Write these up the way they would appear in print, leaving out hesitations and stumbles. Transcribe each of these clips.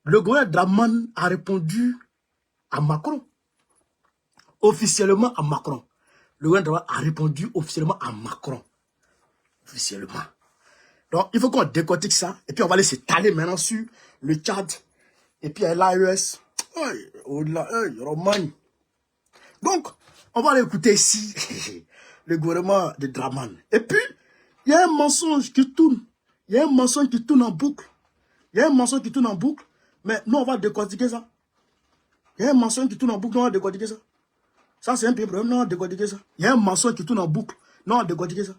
Le gouverneur Draman a répondu à Macron. Officiellement à Macron. Le gouverneur Draman a répondu officiellement à Macron. Officiellement. Donc, il faut qu'on décortique ça. Et puis, on va aller s'étaler maintenant sur le Tchad. Et puis, l'AES. Au-delà, Romagne. Donc, on va aller écouter ici le gouvernement de Draman. Et puis, il y a un mensonge qui tourne. Il y a un mensonge qui tourne en boucle. Il y a un mensonge qui tourne en boucle. Mais nous, on va décortiquer ça. Il y a un mensonge qui tourne en boucle. Nous, on va décortiquer ça. Ça, c'est un petit problème. Nous, on va décortiquer ça. Il y a un mensonge qui tourne en boucle. Nous, on va décortiquer ça.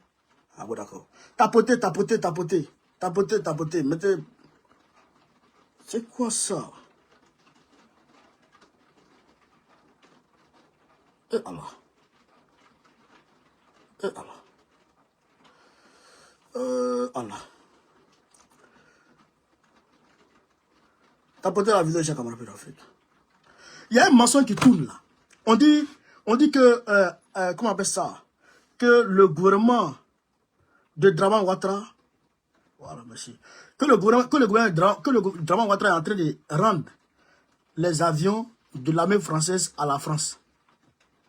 Ah bon, d'accord. Tapotez, tapotez, tapotez. Tapotez, tapotez. Mettez... C'est quoi ça? Et Allah. Et Allah. Allah. Tapotez la vidéo de chaque camarade d'Afrique. Il y a un mensonge qui tourne là. On dit que, comment on appelle ça? Que le gouvernement de Draman Ouattara, voilà, merci. Que le gouvernement Draman Ouattara est en train de rendre les avions de l'armée française à la France.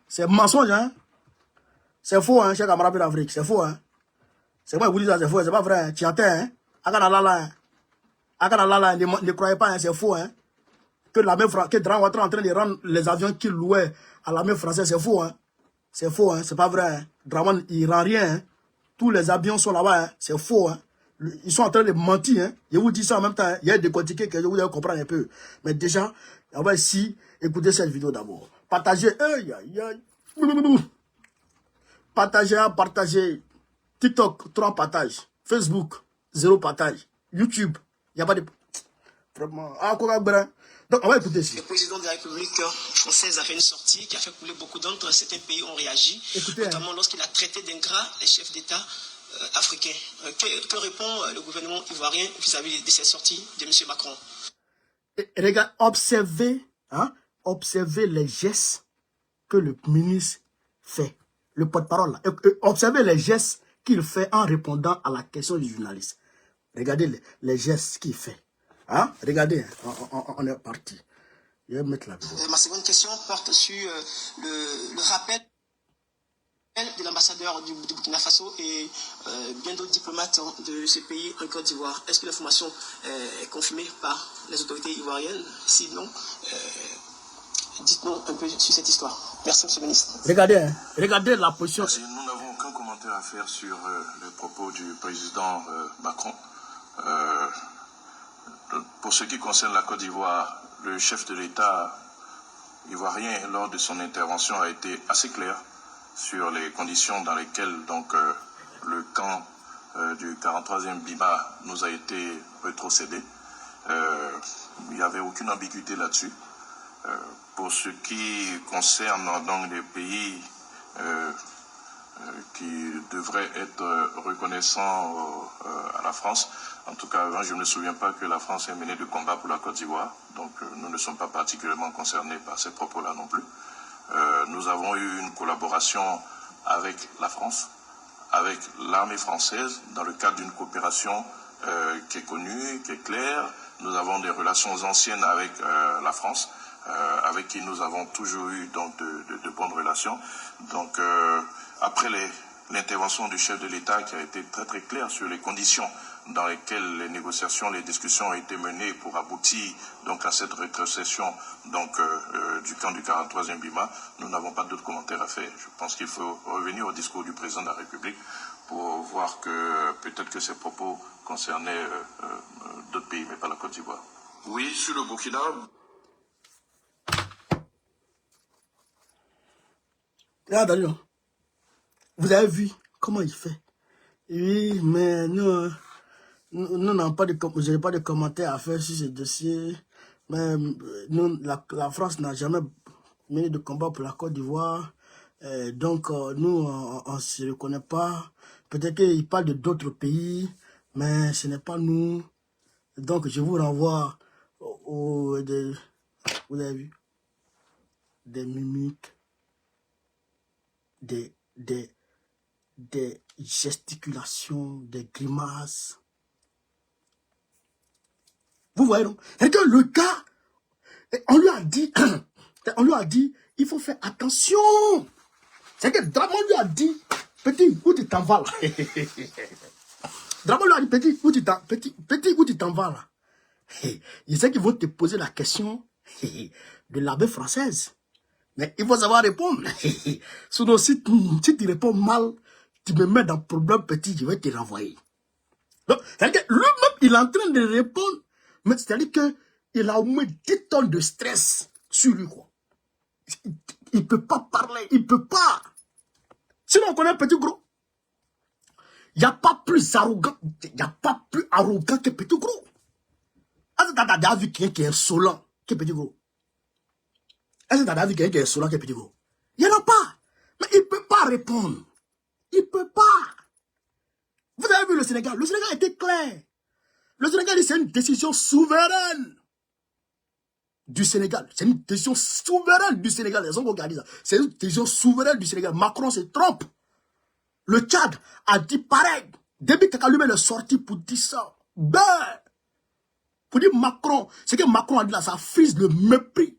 C'est mensonge, hein? C'est faux, hein, cher camarade d'Afrique, c'est faux, hein? C'est moi qui vous dis ça, c'est faux, c'est pas vrai, hein? Tu entends, hein? Akanalala, hein? Ne croyez pas, hein? C'est faux, hein? Que Draman Ouattara est en train de rendre les avions qu'il louait à l'armée française, c'est faux, hein? C'est faux, hein? C'est pas vrai, hein? Draman, il rend rien, hein? Tous les avions sont là-bas, hein? C'est faux, hein? Ils sont en train de mentir, hein? Je vous dis ça en même temps, hein? Il y a des décortiqués que je vous devez comprendre un peu. Mais déjà, on va ici écouter cette vidéo d'abord. Partagez, partagez, partagez. TikTok, 3 partages. Facebook, 0 partage. YouTube, il n'y a pas de... Vraiment. Ah, quoi, donc, on va écouter ici. Le président de la République française a fait une sortie qui a fait couler beaucoup d'entre certains pays ont réagi, écoutez, notamment lorsqu'il a traité d'ingrats les chefs d'État africains. Que répond le gouvernement ivoirien vis-à-vis de cette sortie de M. Macron? Regarde, observez, hein, observez les gestes que le ministre fait. Le porte-parole, observez les gestes qu'il fait en répondant à la question du journaliste. Regardez les gestes qu'il fait. Hein? Regardez, on est parti. Je vais mettre la vidéo. Ma seconde question porte sur le rappel de l'ambassadeur du Burkina Faso et bien d'autres diplomates de ce pays en Côte d'Ivoire. Est-ce que l'information est confirmée par les autorités ivoiriennes? Sinon, dites-nous un peu sur cette histoire. Merci, M. le ministre. Regardez, hein, regardez la position. Merci. Nous n'avons aucun commentaire à faire sur les propos du président Macron. Pour ce qui concerne la Côte d'Ivoire, le chef de l'État ivoirien, lors de son intervention, a été assez clair sur les conditions dans lesquelles donc, le camp du 43e BIMA nous a été rétrocédé. Il n'y avait aucune ambiguïté là-dessus. Pour ce qui concerne donc les pays qui devraient être reconnaissants à la France, en tout cas, je ne me souviens pas que la France ait mené de combat pour la Côte d'Ivoire, donc nous ne sommes pas particulièrement concernés par ces propos-là non plus. Nous avons eu une collaboration avec la France, avec l'armée française, dans le cadre d'une coopération qui est connue, qui est claire. Nous avons des relations anciennes avec la France, avec qui nous avons toujours eu donc de bonnes relations. Donc après l'intervention du chef de l'État qui a été très très clair sur les conditions dans lesquelles les négociations, les discussions ont été menées pour aboutir donc à cette rétrocession donc du camp du 43e BIMA, nous n'avons pas d'autres commentaires à faire. Je pense qu'il faut revenir au discours du président de la République pour voir que peut-être que ces propos concernaient d'autres pays, mais pas la Côte d'Ivoire. Oui, sur le Burkina. Là, Daniel, vous avez vu comment il fait. Oui, mais nous n'avons pas de commentaires à faire sur ce dossier. Mais nous, la France n'a jamais mené de combat pour la Côte d'Ivoire. Donc, nous, on ne se reconnaît pas. Peut-être qu'il parle de d'autres pays, mais ce n'est pas nous. Donc, je vous renvoie vous avez vu, des mimiques, des gesticulations, des grimaces. Vous voyez, non? C'est que le gars, on lui a dit, il faut faire attention. C'est que Draman lui a dit, petit, où tu t'en vas là? Draman lui a dit, petit, où tu t'en vas là? Il sait qu'ils vont te poser la question de l'armée française. Mais il faut savoir répondre. Sinon, si tu réponds mal, tu me mets dans le problème, petit, je vais te renvoyer. Donc, c'est-à-dire que lui-même, il est en train de répondre, mais c'est-à-dire qu'il a au moins 10 tonnes de stress sur lui, quoi. Il ne peut pas parler, il ne peut pas. Sinon, on connaît Petit Gros. Il n'y a pas plus arrogant, que Petit Gros. Est-ce que tu as déjà vu quelqu'un qui est insolent que Petit Gros? Est-ce que tu as déjà vu quelqu'un qui est insolent que Petit Gros? Il n'y en a pas. Mais il ne peut pas répondre. Il ne peut pas. Vous avez vu le Sénégal? Le Sénégal était clair. Le Sénégal, c'est une décision souveraine du Sénégal. C'est une décision souveraine du Sénégal. C'est une décision souveraine du Sénégal. Macron se trompe. Le Tchad a dit pareil. Depuis que Kalume est sorti pour dire ça. Ben, pour dire Macron, ce que Macron a dit là, ça frise le mépris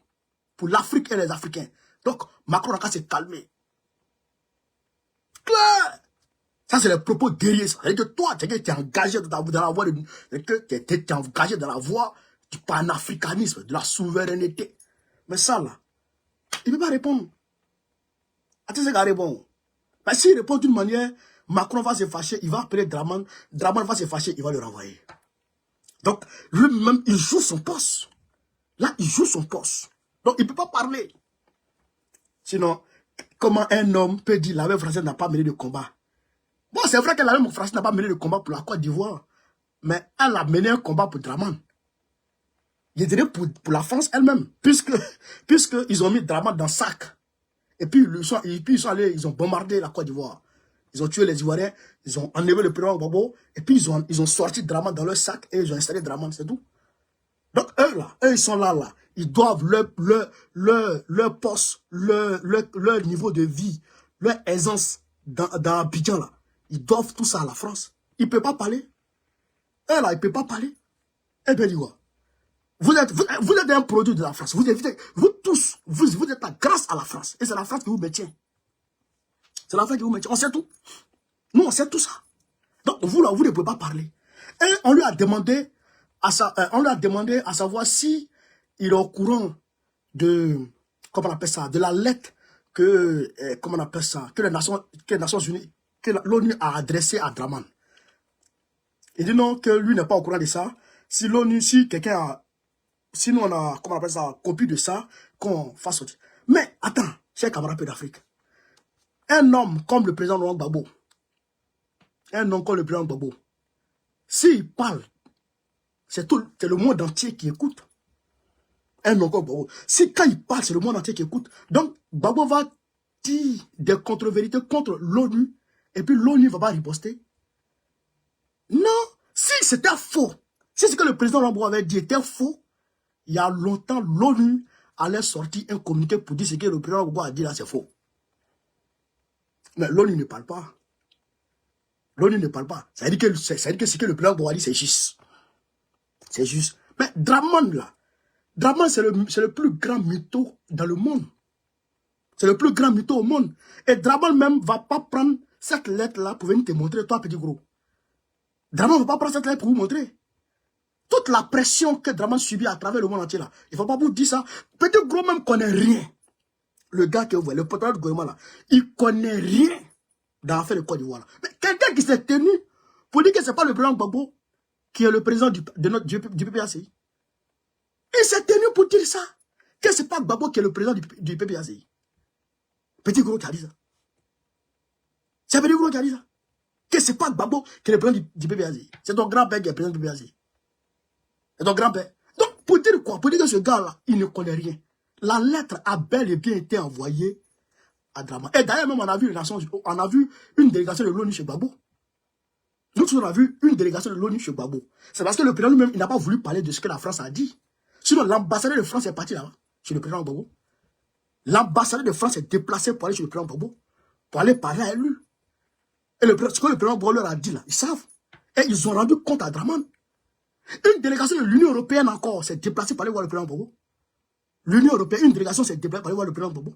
pour l'Afrique et les Africains. Donc, Macron a qu'à se calmer. Claire. Ça, c'est les propos guerriers. C'est-à-dire que toi, tu es engagé dans la voie du panafricanisme, de la souveraineté. Mais ça, là, il ne peut pas répondre. Attends, c'est qu'il répond. Mais s'il répond d'une manière, Macron va se fâcher, il va appeler Draman. Draman va se fâcher, il va le renvoyer. Donc, lui-même, il joue son poste. Là, il joue son poste. Donc, il ne peut pas parler. Sinon, comment un homme peut dire l'armée française n'a pas mené de combat? Bon, c'est vrai que l'armée française n'a pas mené de combat pour la Côte d'Ivoire, mais elle a mené un combat pour Draman. Je dirais pour la France elle-même, puisque ils ont mis Draman dans le sac. Et puis, ils sont allés, ils ont bombardé la Côte d'Ivoire. Ils ont tué les Ivoiriens, ils ont enlevé le président Gbagbo, et puis ils ont sorti Draman dans leur sac et ils ont installé Draman, c'est tout. Donc, eux, ils sont là. Ils doivent leur poste, leur niveau de vie, leur aisance dans Abidjan, là. Ils doivent tout ça à la France. Il ne peut pas parler. Eux, là, il ne peut pas parler. Eh bien, dis-moi. Vous êtes un produit de la France. Vous tous, vous êtes là grâce à la France. Et c'est la France qui vous maintient. C'est la France qui vous maintient. On sait tout. Nous, on sait tout ça. Donc, vous, là, vous ne pouvez pas parler. Et on lui a demandé à savoir si il est au courant de, comment on appelle ça, de la lettre que, comment on appelle ça, que les Nations Unies, que l'ONU a adressée à Draman. Il dit non, que lui n'est pas au courant de ça. Si l'ONU, si nous on a, comment on appelle ça, copie de ça, qu'on fasse sortir. Mais, attends, chers camarades d'Afrique, un homme comme le président Laurent Gbagbo, s'il parle, c'est le monde entier qui écoute. Un homme comme Gbagbo. Si quand il parle, c'est le monde entier qui écoute. Donc, Gbagbo va dire des contre-vérités contre l'ONU, et puis l'ONU ne va pas riposter. Non, si c'était faux, si ce que le président Gbagbo avait dit était faux, il y a longtemps, l'ONU allait sortir un communiqué pour dire ce que le président Gbagbo a dit là, c'est faux. Mais l'ONU ne parle pas. L'ONU ne parle pas. Ça veut dire que ce que le président Gbagbo a dit, c'est juste. C'est juste. Mais Draman, là, Draman, c'est le plus grand mytho dans le monde. C'est le plus grand mytho au monde. Et Draman même ne va pas prendre cette lettre-là pour venir te montrer, toi, Petit Gros. Draman ne va pas prendre cette lettre pour vous montrer. Toute la pression que Draman subit à travers le monde entier, là, il ne faut pas vous dire ça. Petit Gros même ne connaît rien. Le gars que vous voyez, le porte-parole du gouvernement, là, il ne connaît rien dans l'affaire de Côte d'Ivoire. Mais quelqu'un qui s'est tenu pour dire que ce n'est pas le président Gbagbo qui est le président du PPACI. Il s'est tenu pour dire ça. Que ce n'est pas Gbagbo qui est le président du PPACI. Petit Gros qui a dit ça. C'est Petit Gros qui a dit ça. Que ce n'est pas Gbagbo qui est le président du PPACI. C'est ton grand-père qui est le président du PPACI. C'est ton grand-père. Donc, pour dire quoi? Pour dire que ce gars-là, il ne connaît rien. La lettre a bel et bien été envoyée à Draman. Et d'ailleurs, même, on a vu une délégation de l'ONU chez Gbagbo. Nous, on a vu une délégation de l'ONU chez Gbagbo. C'est parce que le président lui-même, il n'a pas voulu parler de ce que la France a dit. Sinon, l'ambassadeur de France est parti là-bas, chez le président Gbagbo. L'ambassadeur de France est déplacé pour aller chez le président Gbagbo, pour aller parler à lui. Et ce que le président Gbagbo leur a dit là, ils savent. Et ils ont rendu compte à Draman. Une délégation de l'Union européenne encore s'est déplacée pour aller voir le président Gbagbo. L'Union européenne, une délégation s'est déplacée pour aller voir le président Gbagbo.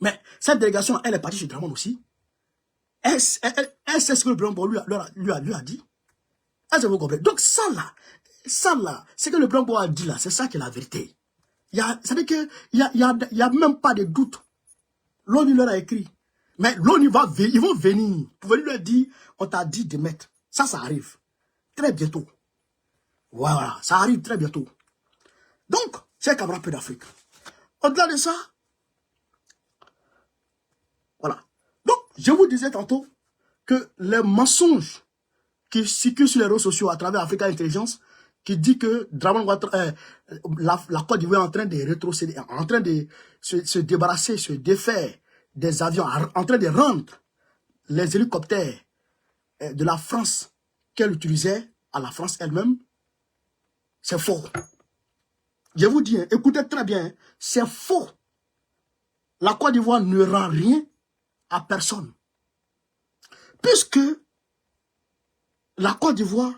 Mais cette délégation, elle est partie chez Dramane aussi. Elle sait ce que le président Gbagbo lui a dit. Est-ce que vous comprenez? Donc ça là, ce que le président Gbagbo a dit là, c'est ça qui est la vérité. C'est-à-dire qu'il n'y a même pas de doute. L'ONU leur a écrit. Mais l'ONU ils vont venir. Vous pouvez leur dire, on t'a dit de mettre. Ça arrive. Très bientôt. Voilà, ça arrive très bientôt. Donc, c'est camarades d'Afrique. Au-delà de ça, voilà. Donc, je vous disais tantôt que les mensonges qui circulent sur les réseaux sociaux à travers Africa Intelligence, qui dit que Dramane Ouattara, la Côte d'Ivoire est en train de rétrocéder, en train de se débarrasser, se défaire des avions, en train de rendre les hélicoptères de la France qu'elle utilisait à la France elle-même, c'est faux. Je vous dis, écoutez très bien, c'est faux. La Côte d'Ivoire ne rend rien à personne. Puisque la Côte d'Ivoire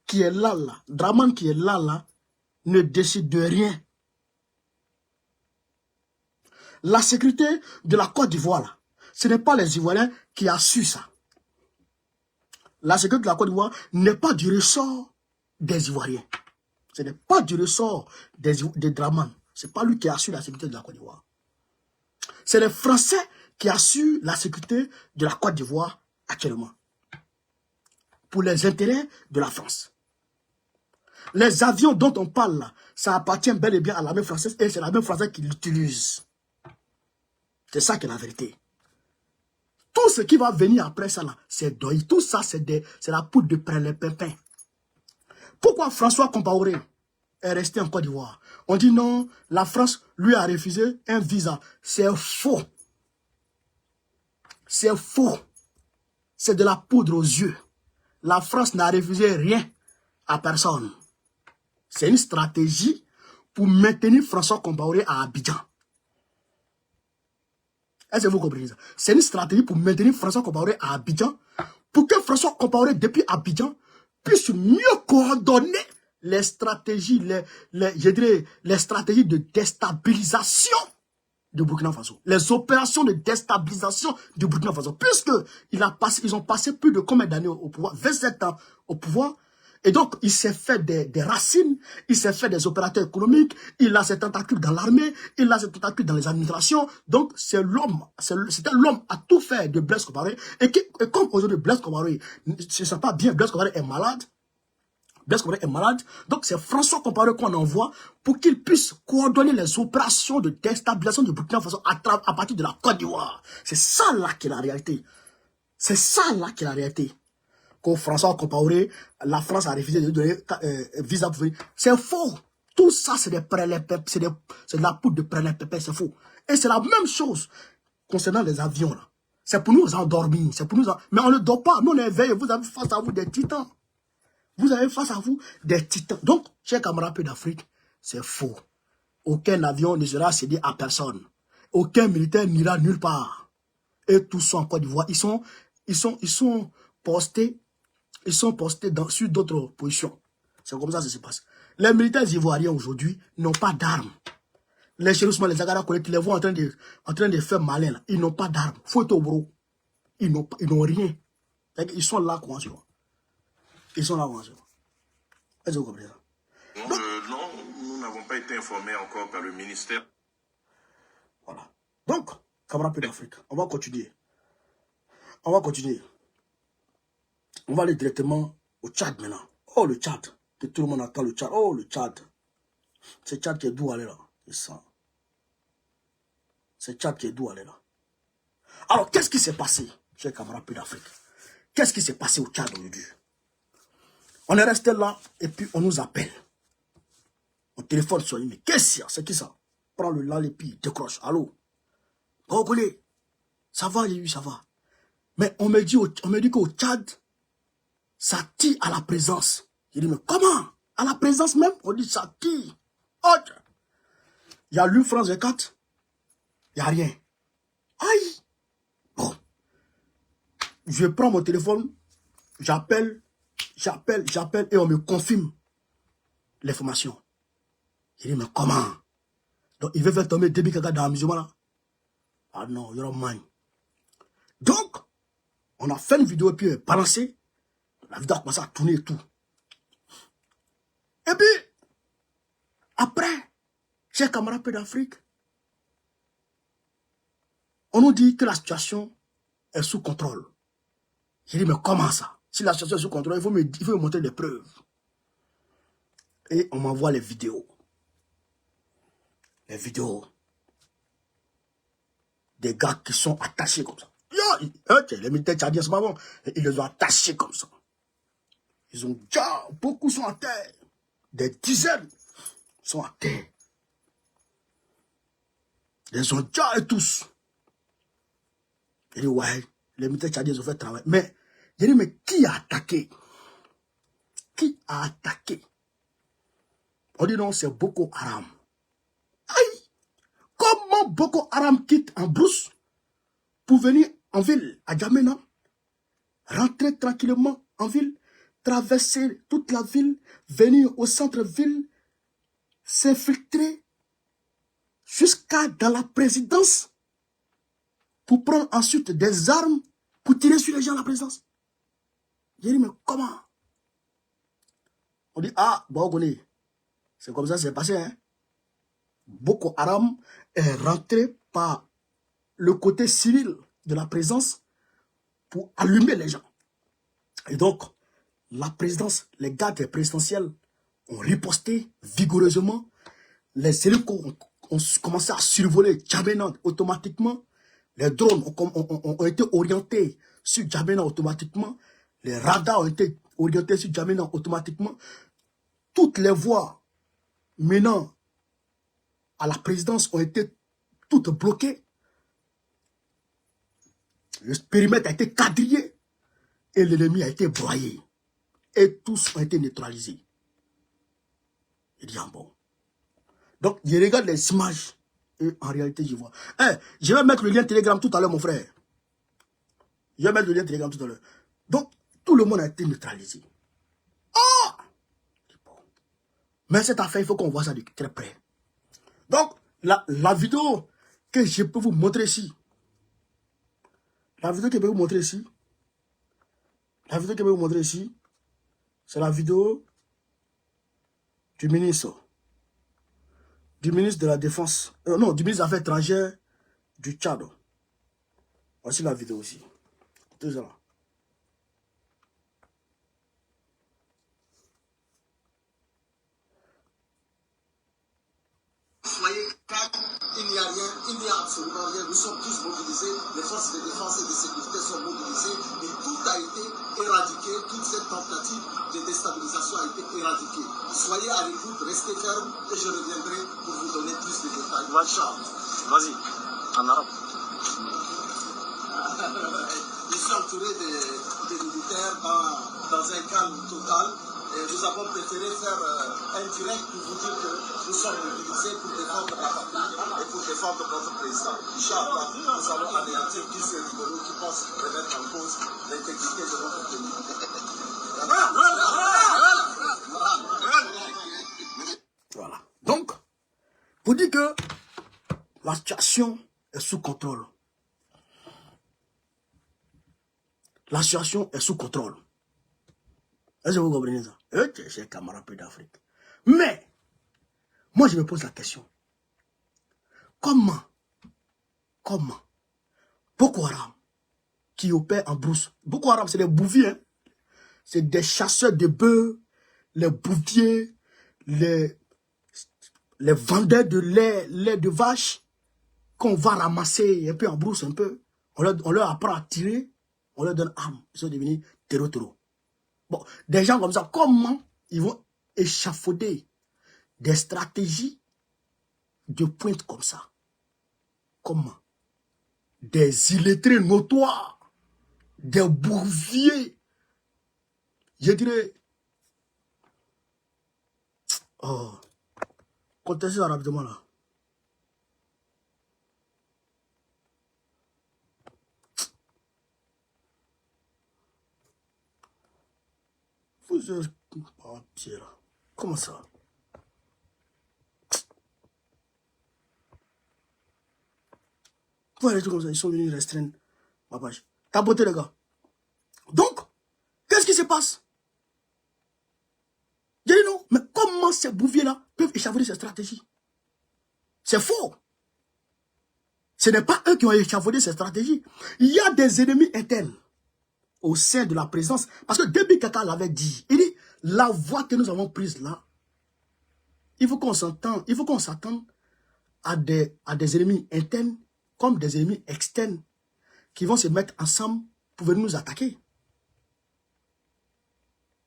qui est là, Dramane qui est là, ne décide de rien. La sécurité de la Côte d'Ivoire, ce n'est pas les Ivoiriens qui assurent ça. La sécurité de la Côte d'Ivoire n'est pas du ressort des Ivoiriens. Ce n'est pas du ressort des Dramane. Ce n'est pas lui qui assure la sécurité de la Côte d'Ivoire. C'est les Français qui assurent la sécurité de la Côte d'Ivoire actuellement. Pour les intérêts de la France. Les avions dont on parle là, ça appartient bel et bien à l'armée française et c'est l'armée française qui l'utilise. C'est ça qui est la vérité. Tout ce qui va venir après ça là, c'est deuil. Tout ça, c'est la poudre de prêle-pépin. Pourquoi François Compaoré est resté en Côte d'Ivoire? On dit non, la France lui a refusé un visa. C'est faux. C'est faux. C'est de la poudre aux yeux. La France n'a refusé rien à personne. C'est une stratégie pour maintenir François Compaoré à Abidjan. Est-ce que vous comprenez ça? C'est une stratégie pour maintenir François Compaoré à Abidjan, pour que François Compaoré, depuis Abidjan, puisse mieux coordonner les stratégies, les stratégies de déstabilisation du Burkina Faso. Les opérations de déstabilisation du Burkina Faso. Puisque ils ont passé plus de combien d'années au pouvoir? 27 ans au pouvoir. Et donc, il s'est fait des racines, il s'est fait des opérateurs économiques, il a ses tentacules dans l'armée, il a ses tentacules dans les administrations. Donc, c'était l'homme à tout faire de Blaise Compaoré. Et comme aujourd'hui, Blaise Compaoré, ce n'est pas bien, Blaise Compaoré est malade. Blaise Compaoré est malade. Donc, c'est François Compaoré qu'on envoie pour qu'il puisse coordonner les opérations de déstabilisation du Burkina Faso à partir de la Côte d'Ivoire. C'est ça là qui est la réalité. C'est ça là qui est la réalité. Que François Compaoré, la France a refusé de donner visa pour venir. C'est faux. Tout ça, c'est de la poudre de prêle-pépin, c'est faux. Et c'est la même chose concernant les avions. C'est pour nous endormir. Mais on ne dort pas. Nous, on est éveillés. Vous avez face à vous des titans. Vous avez face à vous des titans. Donc, chers camarades d'Afrique, c'est faux. Aucun avion ne sera cédé à personne. Aucun militaire n'ira nulle part. Et tous sont en Côte d'Ivoire. Ils sont postés. Ils sont postés sur d'autres positions. C'est comme ça que ça se passe. Les militaires ivoiriens aujourd'hui n'ont pas d'armes. Les chérismes, les agara, tu les vois en train de faire malin. Là. Ils n'ont pas d'armes. Faut être au bureau. Ils n'ont rien. Ils sont là, comment tu vois. Ils sont là, comment tu vois. Est-ce que vous comprenez ça? Non, nous n'avons pas été informés encore par le ministère. Voilà. Donc, camarades d'Afrique, on va continuer. On va continuer. On va aller directement au Tchad maintenant. Oh, le Tchad. Que tout le monde attend le Tchad. Oh, le Tchad. C'est Tchad qui est doux aller là. C'est ça. C'est Tchad qui est doux aller là. Alors, qu'est-ce qui s'est passé, chers camarades d'Afrique? Qu'est-ce qui s'est passé au Tchad aujourd'hui? On est resté là et puis on nous appelle. On téléphone sur lui. Mais qu'est-ce qu'il y a? C'est qui ça? Prends le là et puis décroche. Allô? Congolais. Ça va, oui, ça va. Mais on me dit qu'au Tchad, ça tire à la présence. Je dis, mais comment? À la présence même? On dit, ça tire. Autre. Il y a l'UFrance 24. Il n'y a rien. Aïe. Bon. Je prends mon téléphone. J'appelle J'appelle et on me confirme l'information. Il dit, mais comment? Donc, il veut faire tomber Déby Kaka dans la musulman là. Ah non, you're mine. Donc, on a fait une vidéo et puis balancé. La vidéo a commencé à tourner et tout. Et puis, après, chers camarades d'Afrique, on nous dit que la situation est sous contrôle. J'ai dit, mais comment ça? Si la situation est sous contrôle, il faut me montrer des preuves. Et on m'envoie les vidéos. Les vidéos. Des gars qui sont attachés comme ça. Les militaires tchadiens, c'est pas bon. Ils les ont attachés comme ça. Ils ont déjà, beaucoup sont à terre. Des dizaines sont à terre. Ils ont déjà et tous. Il dit, ouais, les militaires tchadiens ont fait travail. Mais, il dit, mais qui a attaqué? Qui a attaqué? On dit non, c'est Boko Haram. Aïe! Comment Boko Haram quitte en brousse pour venir en ville, à Djamena, rentrer tranquillement en ville, traverser toute la ville, venir au centre-ville, s'infiltrer jusqu'à dans la présidence pour prendre ensuite des armes pour tirer sur les gens à la présidence. J'ai dit, mais comment? On dit, ah, bon, c'est comme ça que c'est passé, hein? Boko Haram est rentré par le côté civil de la présidence pour allumer les gens. Et donc, la présidence, les gardes présidentiels ont riposté vigoureusement. Les hélicos ont commencé à survoler Djamena automatiquement. Les drones ont été orientés sur Djamena automatiquement. Les radars ont été orientés sur Djamena automatiquement. Toutes les voies menant à la présidence ont été toutes bloquées. Le périmètre a été quadrillé et l'ennemi a été broyé. Et tous ont été neutralisés. Il dit, ah bon. Donc, je regarde les images et en réalité, je vois. Je vais mettre le lien Telegram tout à l'heure, mon frère. Je vais mettre le lien Telegram tout à l'heure. Donc, tout le monde a été neutralisé. Ah! Mais cette affaire, il faut qu'on voit ça de très près. Donc, la vidéo que je peux vous montrer ici, c'est la vidéo du ministre de la Défense, non, du ministre des Affaires étrangères du Tchad. Voici la vidéo aussi. Écoutez ça là. Soyez calme, il n'y a rien, il n'y a absolument rien. Nous sommes tous mobilisés, les forces de défense et de sécurité sont mobilisées et tout a été éradiqué, toute cette tentative de déstabilisation a été éradiquée. Soyez à l'écoute, restez fermes et je reviendrai pour vous donner plus de détails. Vas-y, en arabe. Je suis entouré des militaires dans un calme total. Et nous avons préféré faire un direct pour vous dire que nous sommes mobilisés pour défendre la patrie et pour défendre notre président. Inch'Allah, nous allons anéantir tous ces rigolos qui pensent remettre en cause l'intégrité de notre pays. Voilà. Donc, pour dire que la situation est sous contrôle. La situation est sous contrôle. Est-ce que vous comprenez ça? Chers camarades d'Afrique. Mais, moi je me pose la question. Comment Boko Haram, qui opère en brousse, Boko Haram c'est des bouviers, hein? C'est des chasseurs de bœufs, les bouviers, les vendeurs de lait de vache, qu'on va ramasser un peu en brousse un peu. On leur apprend à tirer, on leur donne armes. Ils sont devenus terreau. Bon, des gens comme ça, comment ils vont échafauder des stratégies de pointe comme ça? Comment? Des illettrés notoires, des bouviers, je dirais, oh, contestez ça rapidement là. Oh, Pierre. Comment ça? Voilà, les trucs comme ça, ils sont venus restreindre ma page. T'as beauté, les gars. Donc, qu'est-ce qui se passe? J'ai dit non, mais comment ces bouviers-là peuvent échafauder ces stratégies? C'est faux. Ce n'est pas eux qui ont échafaudé ces stratégies. Il y a des ennemis internes au sein de la présidence. Parce que Déby Kaka l'avait dit. Il dit, la voie que nous avons prise là, il faut qu'on s'attende à des ennemis internes comme des ennemis externes qui vont se mettre ensemble pour venir nous attaquer.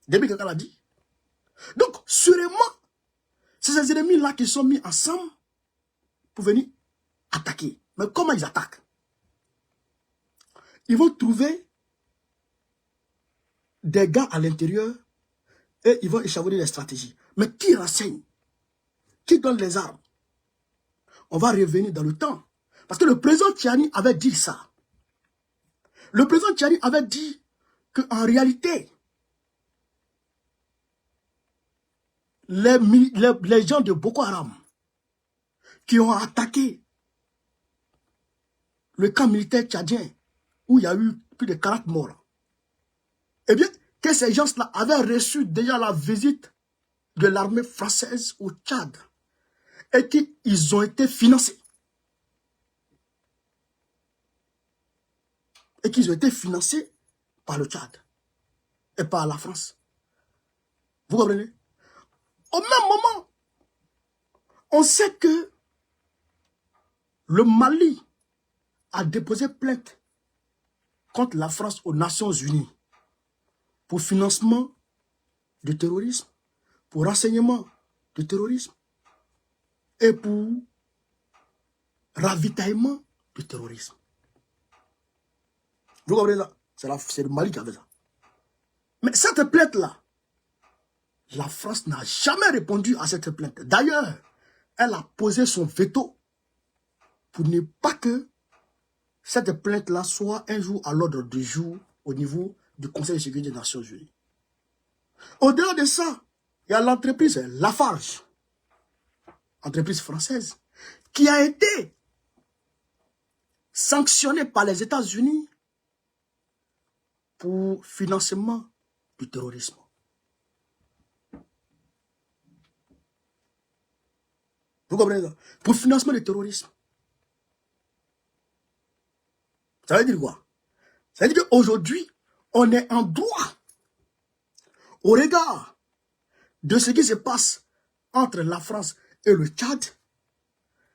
Déby Kaka l'a dit. Donc, sûrement, c'est ces ennemis-là qui sont mis ensemble pour venir attaquer. Mais comment ils attaquent? Ils vont trouver des gars à l'intérieur et ils vont échafauder les stratégies. Mais qui renseigne? Qui donne les armes? On va revenir dans le temps. Parce que le président Tiani avait dit ça. Le président Tiani avait dit qu'en réalité, les gens de Boko Haram qui ont attaqué le camp militaire tchadien où il y a eu plus de 40 morts, eh bien, que ces gens-là avaient reçu déjà la visite de l'armée française au Tchad et qu'ils ont été financés. Et qu'ils ont été financés par le Tchad et par la France. Vous comprenez? Au même moment, on sait que le Mali a déposé plainte contre la France aux Nations Unies pour financement du terrorisme, pour renseignement du terrorisme et pour ravitaillement du terrorisme. Vous comprenez là? C'est le Mali qui avait ça. Mais cette plainte-là, la France n'a jamais répondu à cette plainte. D'ailleurs, elle a posé son veto pour ne pas que cette plainte-là soit un jour à l'ordre du jour au niveau du Conseil de sécurité des Nations Unies. Au-delà de ça, il y a l'entreprise Lafarge, entreprise française, qui a été sanctionnée par les États-Unis pour financement du terrorisme. Vous comprenez ça? Pour financement du terrorisme. Ça veut dire quoi? Ça veut dire qu'aujourd'hui, on est en droit, au regard de ce qui se passe entre la France et le Tchad,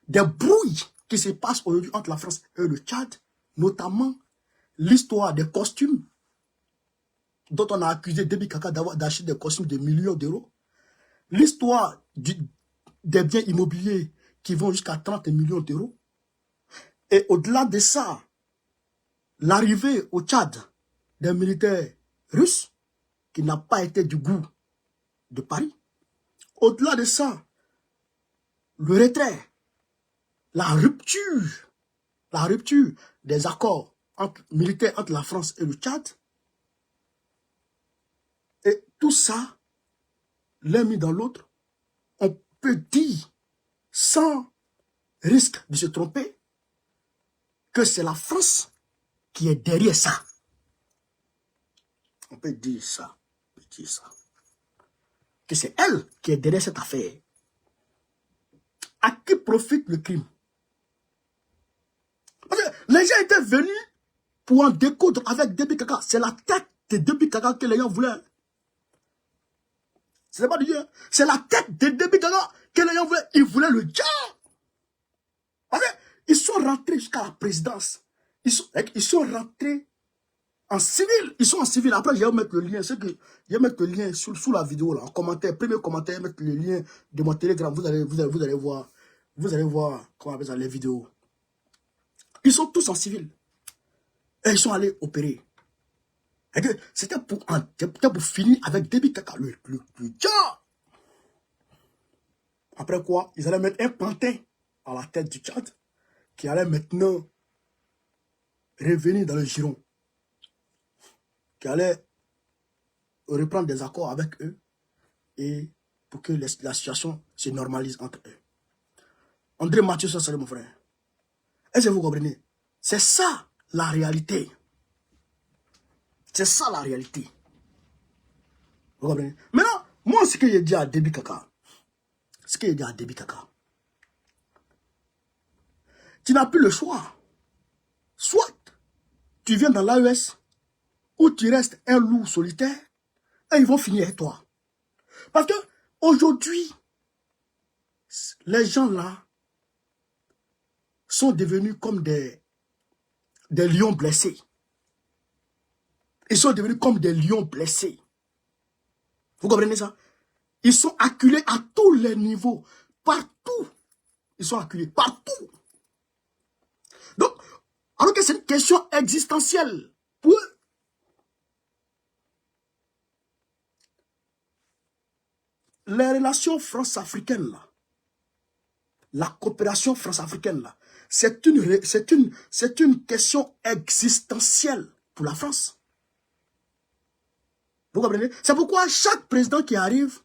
des brouilles qui se passent aujourd'hui entre la France et le Tchad, notamment l'histoire des costumes, dont on a accusé Déby Kaka d'acheter des costumes de millions d'euros, l'histoire des biens immobiliers qui vont jusqu'à 30 millions d'euros, et au-delà de ça, l'arrivée au Tchad des militaires russes, qui n'a pas été du goût de Paris. Au-delà de ça, le retrait, la rupture des accords militaires entre la France et le Tchad, et tout ça, l'un mis dans l'autre, on peut dire, sans risque de se tromper, que c'est la France qui est derrière ça. On peut dire ça. Que c'est elle qui est derrière cette affaire. À qui profite le crime? Parce que les gens étaient venus pour en découdre avec Déby Kaka. C'est la tête de Déby Kaka que les gens voulaient. C'est pas du Dieu. C'est la tête de Déby Kaka que les gens voulaient. Ils voulaient le diable. Parce qu'ils sont rentrés jusqu'à la présidence. Ils sont rentrés en civil. Ils sont en civil. Après, je vais mettre le lien. Je vais mettre le lien sous la vidéo, là, en commentaire. Premier commentaire, mettre le lien de mon Telegram. Vous allez voir. Vous allez voir comment on appelle ça, les vidéos. Ils sont tous en civil. Et ils sont allés opérer. C'était pour finir avec Déby Kaka, le diable. Après quoi, ils allaient mettre un pantin à la tête du Tchad qui allait maintenant revenir dans le giron. Qui allait reprendre des accords avec eux et pour que la situation se normalise entre eux. André Mathieu, ça c'est mon frère. Est-ce que vous comprenez? C'est ça la réalité. C'est ça la réalité. Vous comprenez? Maintenant, moi, ce que j'ai dit à Déby Kaka, tu n'as plus le choix. Soit tu viens dans l'AES, ou tu restes un loup solitaire, et ils vont finir avec toi. Parce que aujourd'hui, les gens là sont devenus comme des lions blessés. Ils sont devenus comme des lions blessés. Vous comprenez ça? Ils sont acculés à tous les niveaux. Partout. Ils sont acculés partout. Donc, alors que c'est une question existentielle pour eux. Les relations france-africaines là, la coopération france-africaine là, c'est une question existentielle pour la France. Vous comprenez? C'est pourquoi chaque président qui arrive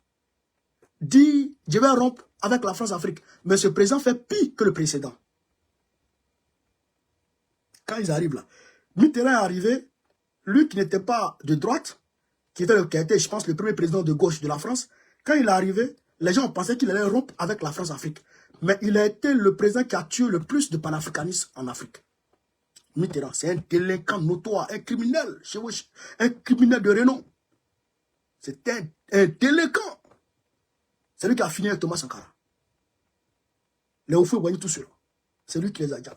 dit « Je vais rompre avec la France-Afrique ». Mais ce président fait pire que le précédent. Quand ils arrivent là, Mitterrand est arrivé, lui qui n'était pas de droite, qui était, je pense, le premier président de gauche de la France. Quand il est arrivé, les gens pensaient qu'il allait rompre avec la France-Afrique. Mais il a été le président qui a tué le plus de panafricanistes en Afrique. Mitterrand, c'est un délinquant notoire, un criminel, un criminel de renom. C'est un délinquant. C'est lui qui a fini avec Thomas Sankara. Les Houphouët-Boigny tout seul. C'est lui qui les a dit.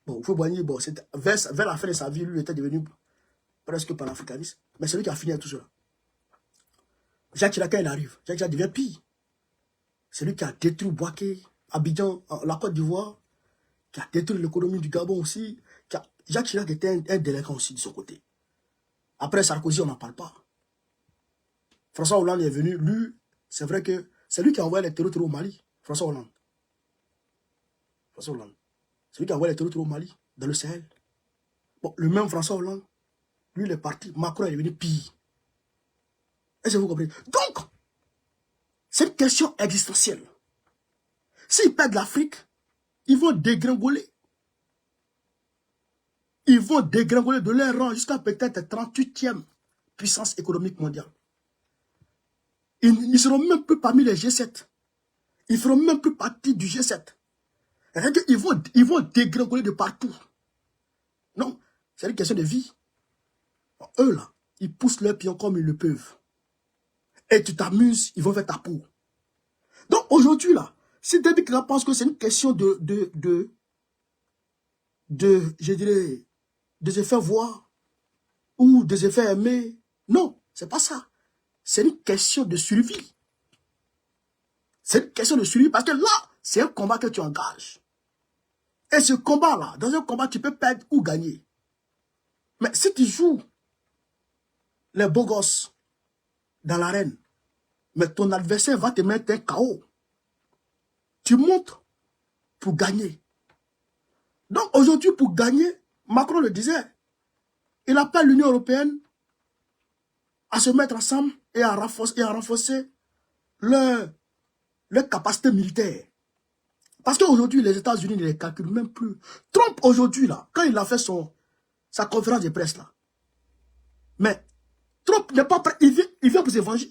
Bon, Houphouët-Boigny, bon, vers la fin de sa vie, lui était devenu presque panafricaniste. Mais c'est lui qui a fini avec tout cela. Jacques Chirac, quand il arrive, Jacques Chirac devient pire. C'est lui qui a détruit Bouaké, Abidjan, la Côte d'Ivoire, qui a détruit l'économie du Gabon aussi. Jacques Chirac était un délinquant aussi de son côté. Après Sarkozy, on n'en parle pas. François Hollande est venu, lui, c'est vrai que c'est lui qui a envoyé les terroristes au Mali. François Hollande. C'est lui qui a envoyé les terroristes au Mali, dans le Sahel. Bon, le même François Hollande, lui, il est parti. Macron est devenu pire. Est-ce que vous comprenez? Donc, c'est une question existentielle. S'ils perdent l'Afrique, ils vont dégringoler. Ils vont dégringoler de leur rang jusqu'à peut-être 38e puissance économique mondiale. Ils ne seront même plus parmi les G7. Ils ne feront même plus partie du G7. Ils vont dégringoler de partout. Non, c'est une question de vie. Bon, eux là, ils poussent leurs pions comme ils le peuvent. Et tu t'amuses, ils vont faire ta peau. Donc aujourd'hui là, si Déby Kaka pense que c'est une question je dirais, de se faire voir ou de se faire aimer, non, c'est pas ça. C'est une question de survie. C'est une question de survie parce que là, c'est un combat que tu engages. Et ce combat-là, dans un combat, tu peux perdre ou gagner. Mais si tu joues les beaux gosses dans l'arène, mais ton adversaire va te mettre un KO. Tu montes pour gagner. Donc aujourd'hui, pour gagner, Macron le disait, il appelle l'Union européenne à se mettre ensemble et à renforcer leur capacité militaire. Parce qu'aujourd'hui, les États-Unis ne les calculent même plus. Trump, aujourd'hui, là, quand il a fait sa conférence de presse, là, mais Trump n'est pas prêt, il vient pour se venger.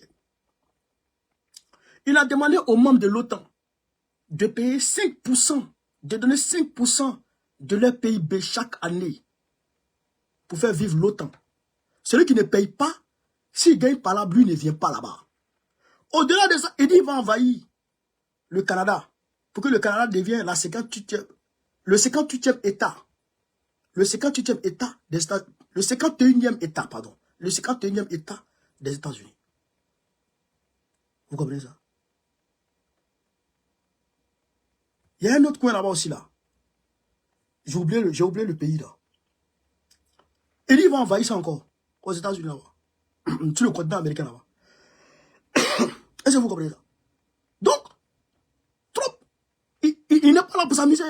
Il a demandé aux membres de l'OTAN de payer 5%, de donner 5% de leur PIB chaque année pour faire vivre l'OTAN. Celui qui ne paye pas, s'il gagne par là, lui ne vient pas là-bas. Au-delà de ça, il dit qu'il va envahir le Canada pour que le Canada devienne le 58e État. Le 58e État des États, le 51e État, pardon. Le 51e État des États-Unis. Vous comprenez ça? Il y a un autre coin là-bas aussi, là. J'ai oublié le pays, là. Et il va envahir ça encore, aux États-Unis, là-bas. Sur le continent américain, là-bas. Est-ce que vous comprenez ça? Donc, Trump, il n'est pas là pour s'amuser.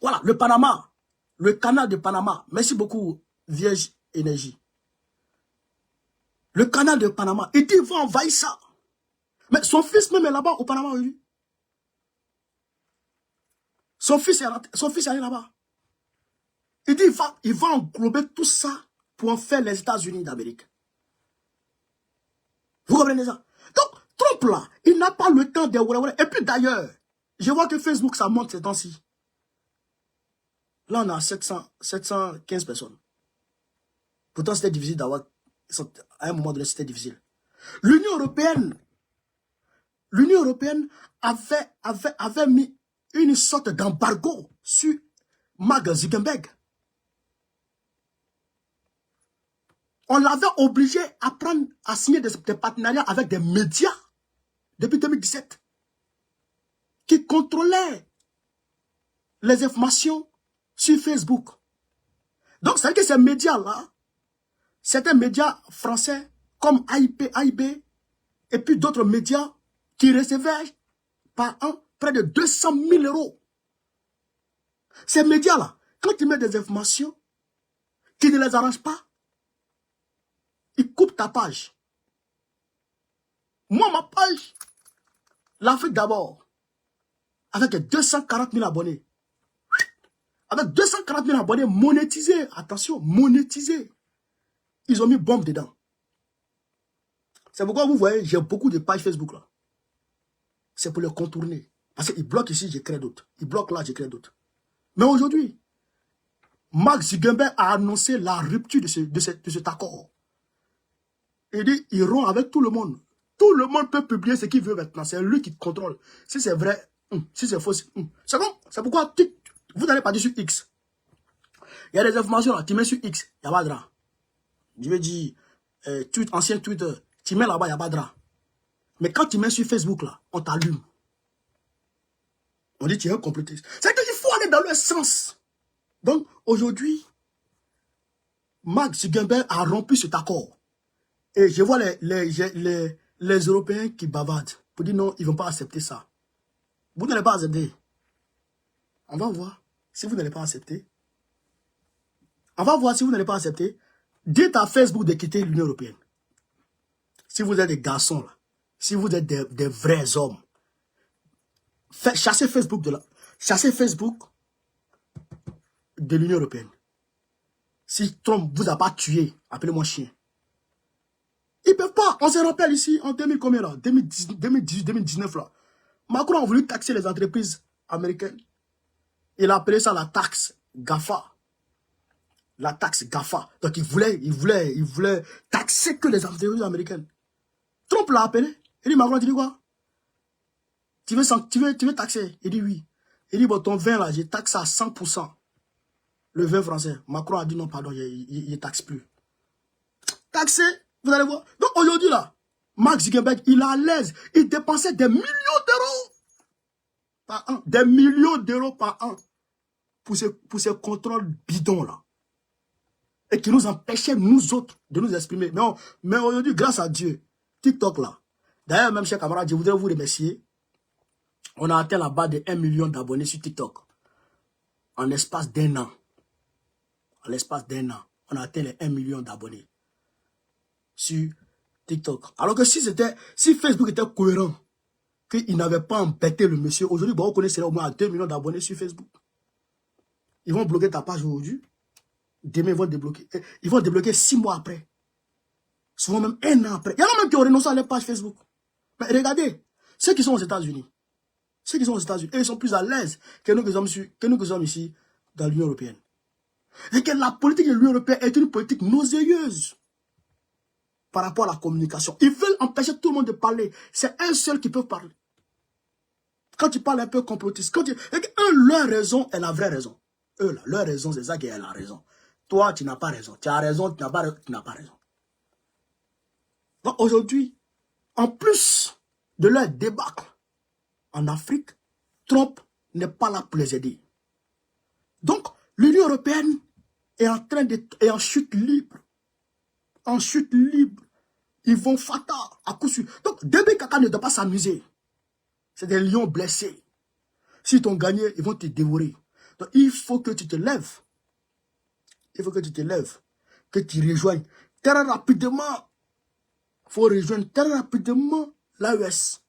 Voilà, le Panama, le canal de Panama. Merci beaucoup, Vierge Énergie. Le canal de Panama. Il dit, il va envahir ça. Mais son fils même est là-bas au Panama aujourd'hui. Son fils est allé là-bas. Il dit, il va englober tout ça pour en faire les États-Unis d'Amérique. Vous comprenez ça? Donc, Trump là, il n'a pas le temps de... Et puis d'ailleurs, je vois que Facebook, ça monte ces temps-ci. Là, on a 715 personnes. Pourtant, c'était difficile d'avoir... À un moment donné, c'était difficile. L'Union européenne avait mis une sorte d'embargo sur Mark Zuckerberg. On l'avait obligé à signer des partenariats avec des médias depuis 2017 qui contrôlaient les informations sur Facebook. Donc, c'est que ces médias-là, certains médias français comme AIB et puis d'autres médias qui recevaient par an près de 200 000 euros. Ces médias-là, quand ils mettent des informations qui ne les arrangent pas, ils coupent ta page. Moi, ma page, l'Afrique d'abord, avec 240 000 abonnés. Avec 240 000 abonnés monétisés, attention, monétisés. Ils ont mis bombe dedans. C'est pourquoi vous voyez, j'ai beaucoup de pages Facebook là. C'est pour les contourner. Parce qu'ils bloquent ici, je crée d'autres. Ils bloquent là, je crée d'autres. Mais aujourd'hui, Mark Zuckerberg a annoncé la rupture de cet accord. Il dit, il rompt avec tout le monde. Tout le monde peut publier ce qu'il veut maintenant. C'est lui qui contrôle. Si c'est vrai, si c'est faux, c'est bon. C'est pourquoi vous n'allez pas dire sur X. Il y a des informations là, tu mets sur X, il n'y a pas de drap. Je veux dire, ancien Twitter, tu mets là-bas, il n'y a pas de drap. Mais quand tu mets sur Facebook là, on t'allume. On dit, tu es un complotiste. C'est qu'il faut aller dans le sens. Donc, aujourd'hui, Mark Zuckerberg a rompu cet accord. Et je vois les Européens qui bavardent pour dire non, ils ne vont pas accepter ça. Vous n'allez pas accepter. On va voir si vous n'allez pas accepter. On va voir si vous n'allez pas accepter. Dites à Facebook de quitter l'Union européenne. Si vous êtes des garçons, là, si vous êtes des vrais hommes, chassez Facebook de là. Chassez Facebook de l'Union européenne. Si Trump vous a pas tué, appelez-moi chien. Ils ne peuvent pas. On se rappelle ici, en 2019, là. Macron a voulu taxer les entreprises américaines. Il a appelé ça la taxe GAFA. La taxe GAFA. Donc il voulait taxer que les entreprises américaines. Trump l'a appelé. Il dit, Macron, tu dis quoi? Tu veux taxer? Il dit oui. Il dit, bon, ton vin là, je taxe à 100%. Le vin français. Macron a dit non, pardon, il ne taxe plus. Taxer? Vous allez voir. Donc aujourd'hui là, Mark Zuckerberg, il est à l'aise. Il dépensait des millions d'euros par an. Des millions d'euros par an pour ces contrôles bidons là. Et qui nous empêchaient, nous autres, de nous exprimer. Mais aujourd'hui, grâce à Dieu, TikTok là. D'ailleurs, même chers camarades, je voudrais vous remercier. On a atteint la barre de 1 million d'abonnés sur TikTok. En l'espace d'un an. En l'espace d'un an, on a atteint les 1 million d'abonnés sur TikTok. Alors que si Facebook était cohérent, qu'il n'avait pas embêté le monsieur, aujourd'hui, bon, on connaît au moins à 2 millions d'abonnés sur Facebook. Ils vont bloquer ta page aujourd'hui. Demain, ils vont débloquer. Ils vont débloquer 6 mois après. Souvent même 1 an après. Il y en a même qui ont renoncé à leur page Facebook. Mais regardez, ceux qui sont aux États-Unis, ils sont plus à l'aise que nous qui sommes ici dans l'Union européenne. Et que la politique de l'Union européenne est une politique nauséeuse par rapport à la communication. Ils veulent empêcher tout le monde de parler. C'est un seul qui peut parler. Quand tu parles un peu complotiste, leur raison est la vraie raison. Eux, là, leur raison, c'est ça qui est la raison. Toi, tu n'as pas raison. Tu as raison, tu n'as pas raison. Donc aujourd'hui, en plus de leur débâcle en Afrique, Trump n'est pas là pour les aider. Donc, l'Union européenne est en chute libre. En chute libre. Ils vont fatal à coup sûr. Donc, Déby Kaka ne doit pas s'amuser. C'est des lions blessés. S'ils t'ont gagné, ils vont te dévorer. Donc, il faut que tu te lèves. Il faut que tu te lèves. Que tu rejoignes très rapidement Il faut rejoindre très rapidement l'AES.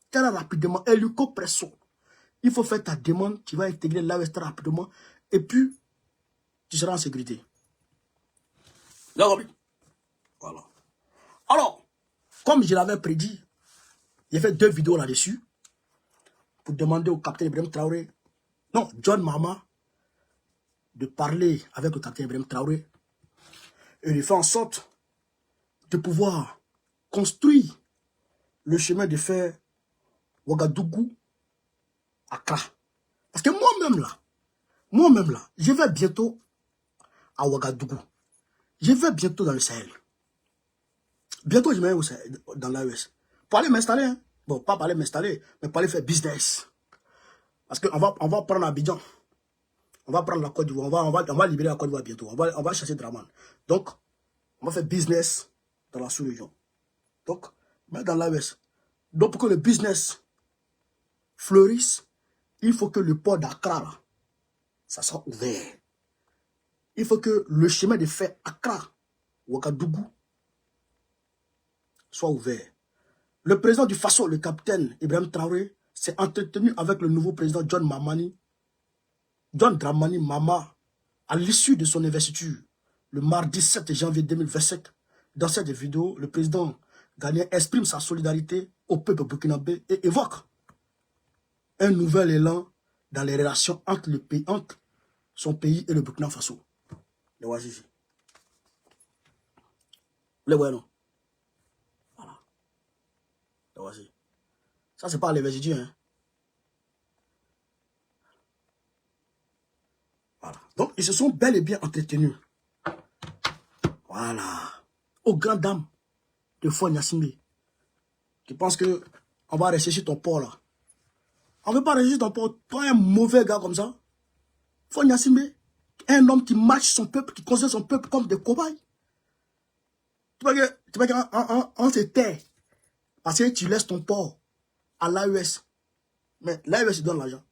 Très rapidement. Hélico presso. Il faut faire ta demande. Tu vas intégrer l'AES très rapidement. Et puis, tu seras en sécurité. D'accord. Voilà. Alors, comme je l'avais prédit, j'ai fait 2 vidéos là-dessus pour demander au capitaine Ibrahim Traoré, non, John Mahama, de parler avec le capitaine Ibrahim Traoré et de faire en sorte de pouvoir construire le chemin de fer Ouagadougou-Accra. Parce que moi-même là, je vais bientôt à Ouagadougou. Je vais bientôt dans le Sahel. Bientôt, je vais dans l'AES. Pour aller m'installer, hein. Bon, pas pour aller m'installer, mais pour aller faire business. Parce qu'on va prendre Abidjan. On va prendre la Côte d'Ivoire. On va libérer la Côte d'Ivoire bientôt. On va chasser Draman. Donc, on va faire business dans la sous-région. Donc, mais dans l'AES. Donc, pour que le business fleurisse, il faut que le port d'Accra, ça soit ouvert. Il faut que le chemin de fer Accra, Ouagadougou, soit ouvert. Le président du Faso, le capitaine Ibrahim Traoré, s'est entretenu avec le nouveau président John Dramani Mahama à l'issue de son investiture le mardi 7 janvier 2027. Dans cette vidéo, le président ghanéen exprime sa solidarité au peuple burkinabé et évoque un nouvel élan dans les relations entre son pays et le Burkina Faso. Le voici ici. Le voyons. Voilà. Le voici. Ça, c'est pas l'investiture, hein. Voilà. Donc, ils se sont bel et bien entretenus. Voilà. Aux grandes dames de Fon Yassimbe. Tu penses que on va rechercher ton port là. On ne veut pas rechercher ton port. Toi, un mauvais gars comme ça. Fon Yassimbe. Un homme qui marche son peuple, qui considère son peuple comme des cobayes. Tu vois qu'on se tait. Parce que tu laisses ton port à l'AES. Mais l'AES, il donne l'argent.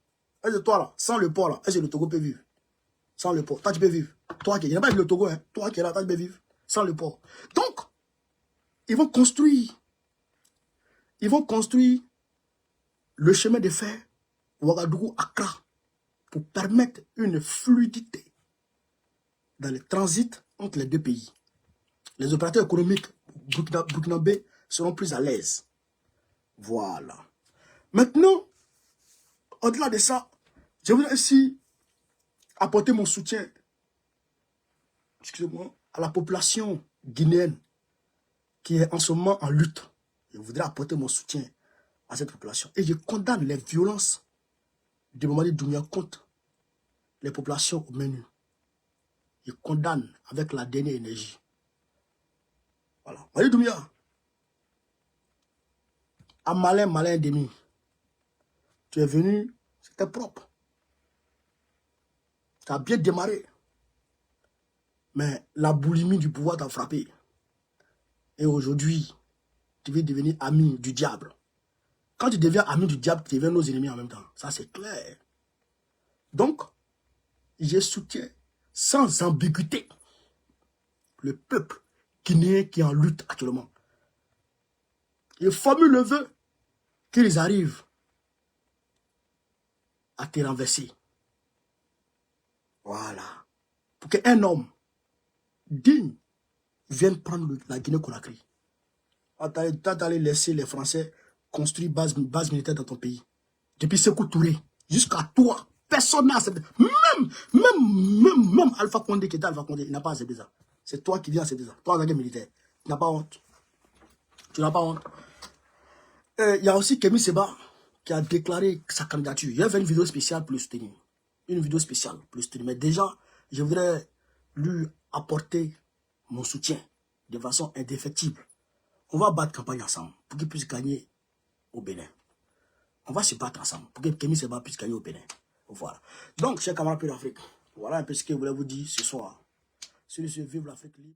Est-ce que toi là, sans le port là, est-ce que le Togo peut vivre? Sans le port. Toi, tu peux vivre. Toi qui il n'y a pas le Togo, hein. Toi qui es là, toi, tu peux vivre. Sans le port. Donc, ils vont construire le chemin de fer Ouagadougou-Accra pour permettre une fluidité dans le transit entre les deux pays. Les opérateurs économiques burkinabés seront plus à l'aise. Voilà. Maintenant, au-delà de ça, je voudrais aussi apporter mon soutien, excusez-moi, à la population guinéenne qui est en ce moment en lutte. Je voudrais apporter mon soutien à cette population. Et je condamne les violences de Mamadi Doumbouya contre les populations au menu. Je condamne avec la dernière énergie. Voilà. Mamadi Doumbouya, à malin demi, tu es venu, c'était propre. Tu as bien démarré. Mais la boulimie du pouvoir t'a frappé. Et aujourd'hui, tu veux devenir ami du diable. Quand tu deviens ami du diable, tu deviens nos ennemis en même temps. Ça, c'est clair. Donc, je soutiens sans ambiguïté le peuple guinéen qui est en lutte actuellement. Je formule le vœu qu'ils arrivent à te renverser. Voilà. Pour qu'un homme digne vienne prendre la Guinée-Conakry. Tu as allé laisser les Français construire base militaire dans ton pays. Depuis Sékou Touré jusqu'à toi, personne n'a accepté. Même Alpha Condé qui était Alpha Condé, il n'a pas accepté ça. C'est toi qui viens accepter ça. Toi, avec les militaires. Tu n'as pas honte. Tu n'as pas honte. Il y a aussi Kémy Séba qui a déclaré sa candidature. Il y avait une vidéo spéciale pour le soutenir. Une vidéo spéciale pour le soutenir. Mais déjà, je voudrais lui apporter mon soutien de façon indéfectible. On va battre campagne ensemble pour qu'il puisse gagner au Bénin. On va se battre ensemble pour que Kémy Séba puisse gagner au Bénin. Voilà. Donc, chers camarades d'Afrique, voilà un peu ce que je voulais vous dire ce soir. Sur ce, vive l'Afrique libre.